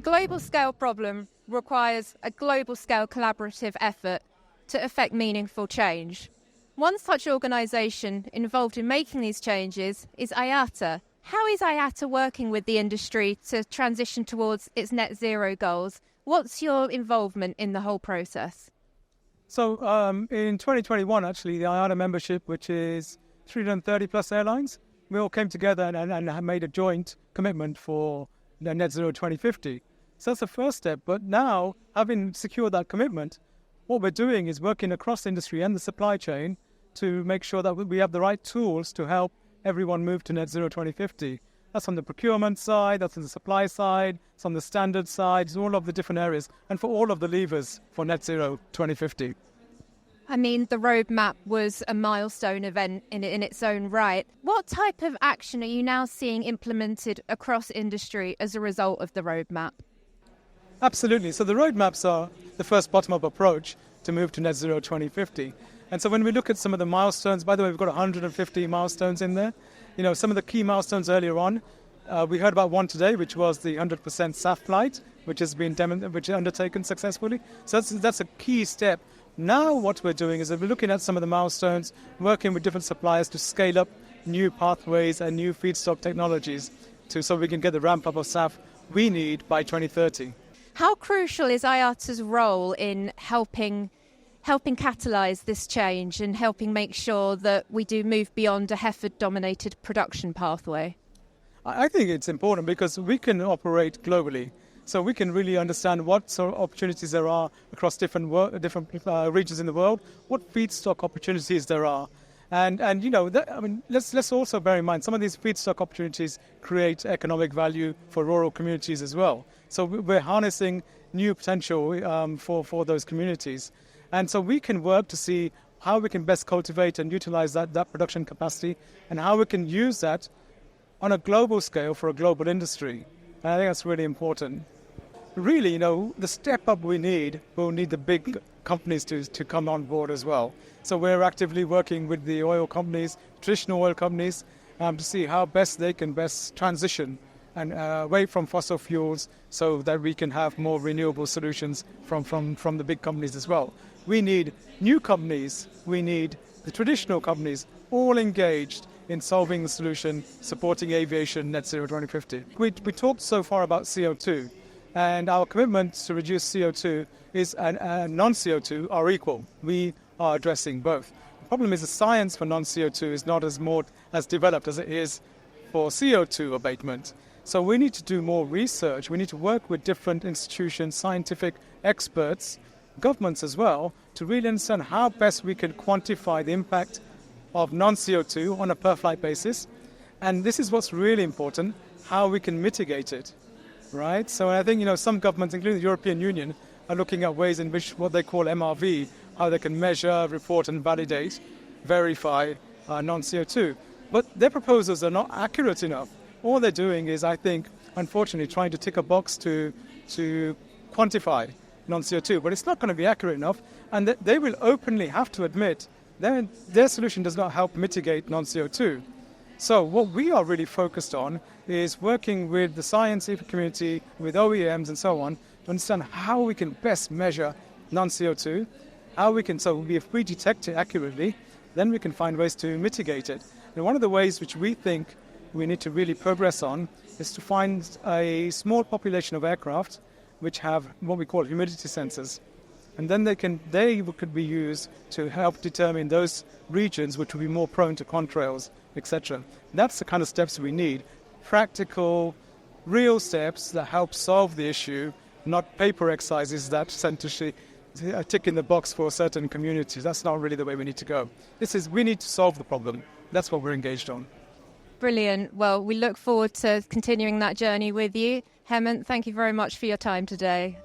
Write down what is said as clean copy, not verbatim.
global scale problem requires a global scale collaborative effort to effect meaningful change. One such organisation involved in making these changes is IATA. How is IATA working with the industry to transition towards its net zero goals? What's your involvement in the whole process? So in 2021, actually, the IATA membership, which is 330 plus airlines, we all came together and made a joint commitment for net zero 2050. So that's the first step. But now, having secured that commitment, what we're doing is working across industry and the supply chain to make sure that we have the right tools to help everyone move to net zero 2050. That's on the procurement side, that's on the supply side, it's on the standard side, it's all of the different areas, and for all of the levers for net zero 2050. I mean, the roadmap was a milestone event in its own right. What type of action are you now seeing implemented across industry as a result of the roadmap? Absolutely. So the roadmaps are the first bottom-up approach to move to net zero 2050. And so when we look at some of the milestones, by the way, we've got 150 milestones in there. You know, some of the key milestones earlier on, we heard about one today, which was the 100% SAF flight, which has been undertaken successfully. So that's a key step. Now what we're doing is that we're looking at some of the milestones, working with different suppliers to scale up new pathways and new feedstock technologies so we can get the ramp up of SAF we need by 2030. How crucial is IATA's role in helping catalyse this change and helping make sure that we do move beyond a heifer-dominated production pathway? I think it's important because we can operate globally. So we can really understand what sort of opportunities there are across different regions in the world, what feedstock opportunities there are. And you know, let's also bear in mind some of these feedstock opportunities create economic value for rural communities as well. So we're harnessing new potential for those communities. And so we can work to see how we can best cultivate and utilize that production capacity and how we can use that on a global scale for a global industry. And I think that's really important. Really, you know, the step up we'll need the big companies to come on board as well. So we're actively working with the oil companies, traditional oil companies, to see how best they can transition and away from fossil fuels so that we can have more renewable solutions from the big companies as well. We need new companies, we need the traditional companies all engaged in solving the solution, supporting aviation net zero 2050. We talked so far about CO2, and our commitment to reduce CO2 and non-CO2 are equal. We are addressing both. The problem is the science for non-CO2 is not as developed as it is for CO2 abatement. So we need to do more research. We need to work with different institutions, scientific experts, governments as well, to really understand how best we can quantify the impact of non-CO2 on a per-flight basis. And this is what's really important, how we can mitigate it, right? So I think, you know, some governments, including the European Union, are looking at ways in which what they call MRV, how they can measure, report and validate, verify non-CO2. But their proposals are not accurate enough. All they're doing is, I think, unfortunately, trying to tick a box to quantify non-CO2, but it's not going to be accurate enough, and they will openly have to admit their solution does not help mitigate non-CO2. So what we are really focused on is working with the scientific community, with OEMs and so on, to understand how we can best measure non-CO2, if we detect it accurately, then we can find ways to mitigate it. And one of the ways which we think we need to really progress on is to find a small population of aircraft which have what we call humidity sensors. And then they could be used to help determine those regions which will be more prone to contrails, etc. That's the kind of steps we need. Practical, real steps that help solve the issue, not paper exercises that essentially tick in the box for certain communities. That's not really the way we need to go. We need to solve the problem. That's what we're engaged on. Brilliant. Well, we look forward to continuing that journey with you. Hemant, thank you very much for your time today.